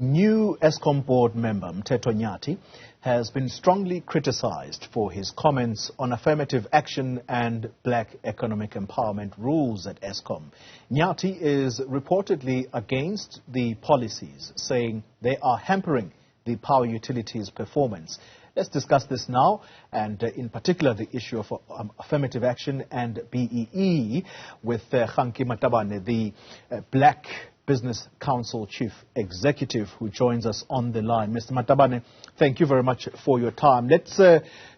New Eskom board member Mteto Nyati has been strongly criticized for his comments on affirmative action and black economic empowerment rules at Eskom. Nyati is reportedly against the policies, saying they are hampering the power utilities' performance. Let's discuss this now, and in particular the issue of affirmative action and BEE with Kganki Matabane, the Black Business Council Chief Executive, who joins us on the line. Mr. Matabane, thank you very much for your time. Let's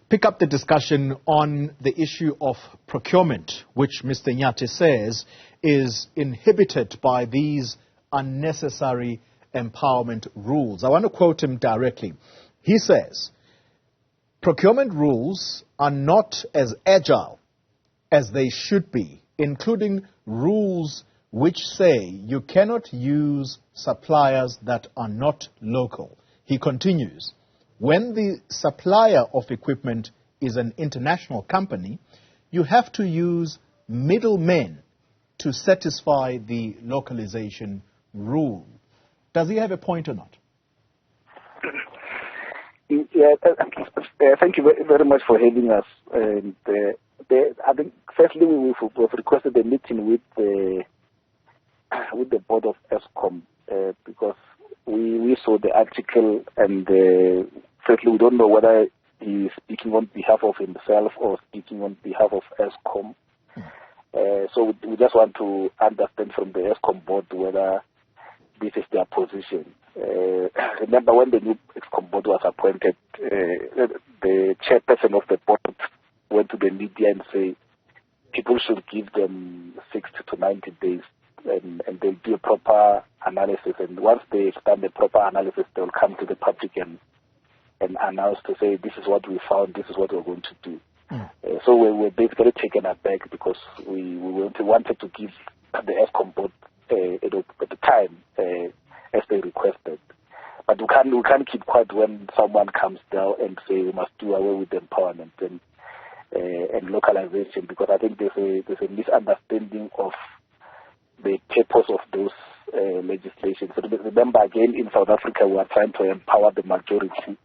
pick up the discussion on the issue of procurement, which Mr. Nyati says is inhibited by these unnecessary empowerment rules. I want to quote him directly. He says, procurement rules are not as agile as they should be, including rules which say you cannot use suppliers that are not local. He continues, when the supplier of equipment is an international company, you have to use middlemen to satisfy the localization rule. Does he have a point or not? Yeah, thank you very much for having us. I think firstly we've requested a meeting with the board of Eskom because we saw the article, and firstly we don't know whether he's speaking on behalf of himself or speaking on behalf of Eskom. So we just want to understand from the Eskom board whether this is their position. Remember when the new Eskom board was appointed, the chairperson of the board went to the media and said people should give them 60 to 90 days and they'll do a proper analysis, and once they've done the proper analysis they'll come to the public and announce to say this is what we found, this is what we're going to do. So we're basically taken aback because we wanted to give the Eskom board at the time as they requested. But we can't keep quiet when someone comes down and say we must do away with empowerment and localization, because I think there's a misunderstanding of the purpose of those legislations. So remember, again, in South Africa we are trying to empower the majority,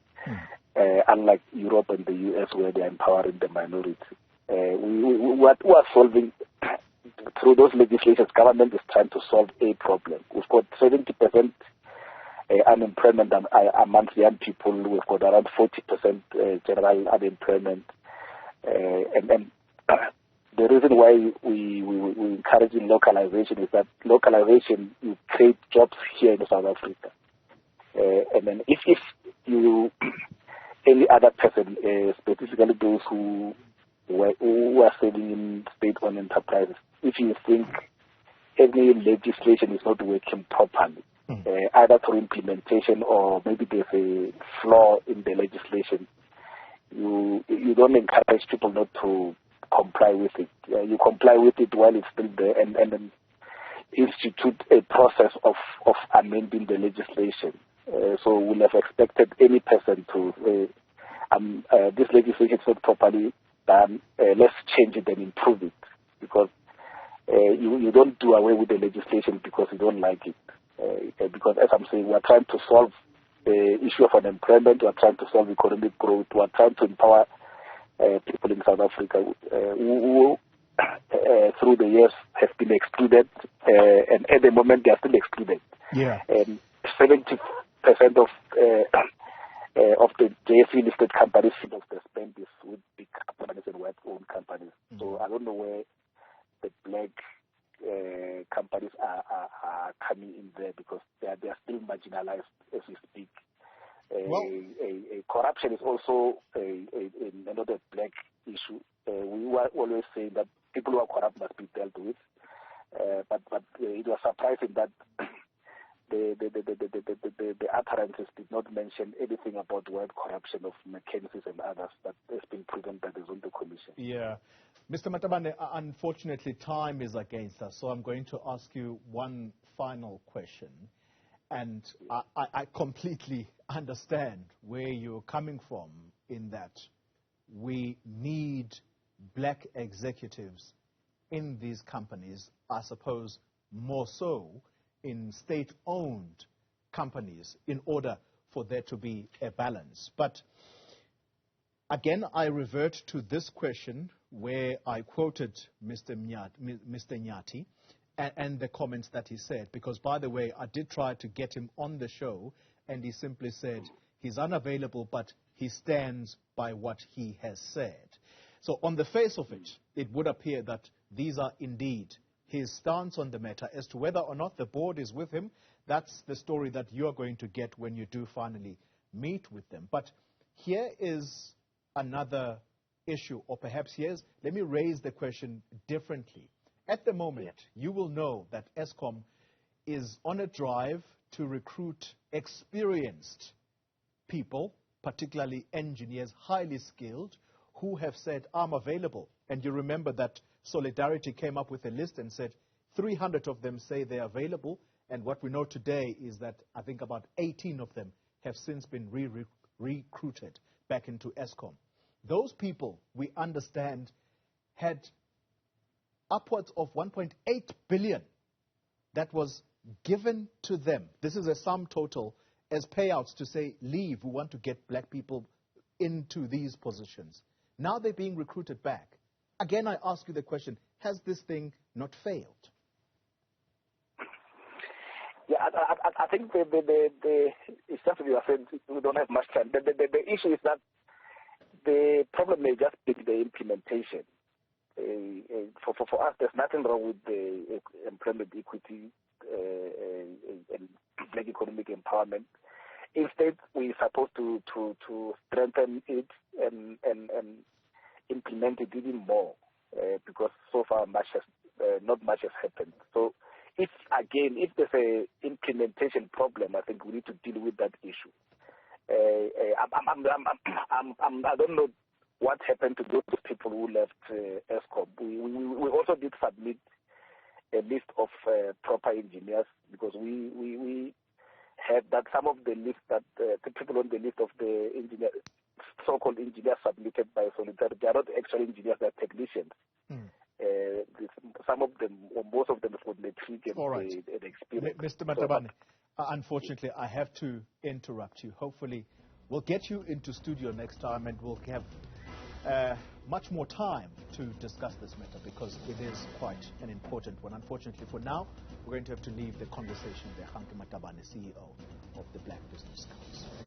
unlike Europe and the US where they are empowering the minority. We are solving through those legislations. Government is trying to solve a problem. We've got 70% unemployment amongst young people. We've got around 40% general unemployment, and the reason why we encourage localization is that localization will create jobs here in South Africa, and then if you any other person, specifically those who are selling in state-owned enterprises, if you think any legislation is not working properly, either through implementation or maybe there's a flaw in the legislation, you don't encourage people not to comply with it. You comply with it while it's still there, and then institute a process of amending the legislation. So we'll have expected any person to this legislation is not properly done, let's change it and improve it, because you don't do away with the legislation because you don't like it. Because as I'm saying, we're trying to solve the issue of unemployment, we're trying to solve economic growth, we're trying to empower people in South Africa who through the years have been excluded, and at the moment they are still excluded. Yeah. 70% of the JSE listed companies of the spend is with big companies and white-owned companies. So I don't know where the black companies are coming in there, because they are still marginalized as we speak. Corruption is also another black issue. We were always saying that people who are corrupt must be dealt with, but it was surprising that the utterances did not mention anything about wide corruption of Mackenzie's and others that has been proven by the Zondo Commission. Yeah. Mr. Matabane, unfortunately time is against us, so I'm going to ask you one final question. And I completely understand where you're coming from in that we need black executives in these companies, I suppose more so in state-owned companies in order for there to be a balance. But again, I revert to this question where I quoted Mr. Nyati and the comments that he said, because, by the way, I did try to get him on the show, and he simply said he's unavailable, but he stands by what he has said. So on the face of it, it would appear that these are indeed his stance on the matter. As to whether or not the board is with him, that's the story that you're going to get when you do finally meet with them. But here is another issue, or perhaps let me raise the question differently. At the moment, you will know that Eskom is on a drive to recruit experienced people, particularly engineers, highly skilled, who have said, I'm available. And you remember that Solidarity came up with a list and said 300 of them say they're available. And what we know today is that I think about 18 of them have since been recruited back into Eskom. Those people, we understand, had upwards of 1.8 billion that was given to them. This is a sum total as payouts to say, leave, we want to get black people into these positions. Now they're being recruited back. Again, I ask you the question, has this thing not failed? Yeah, I think it's just what you are saying, we don't have much time. The issue is that the problem may just be the implementation. For us, there's nothing wrong with the employment equity and black economic empowerment. Instead, we're supposed to strengthen it and implement it even more, because so far not much has happened. So if there's an implementation problem, I think we need to deal with that issue. I don't know what happened to those people who left Eskom. We also did submit a list of proper engineers, because we had that some of the list that the people on the list of the engineers, so-called engineers submitted by Solidarity, they are not actual engineers, they are technicians. Some of them, or most of them, have got matric and experience. Mr. Matabane, unfortunately, I have to interrupt you. Hopefully, we'll get you into studio next time and we'll have much more time to discuss this matter, because it is quite an important one. Unfortunately, for now, we're going to have to leave the conversation there. Kganki Matabane, CEO of the Black Business Council.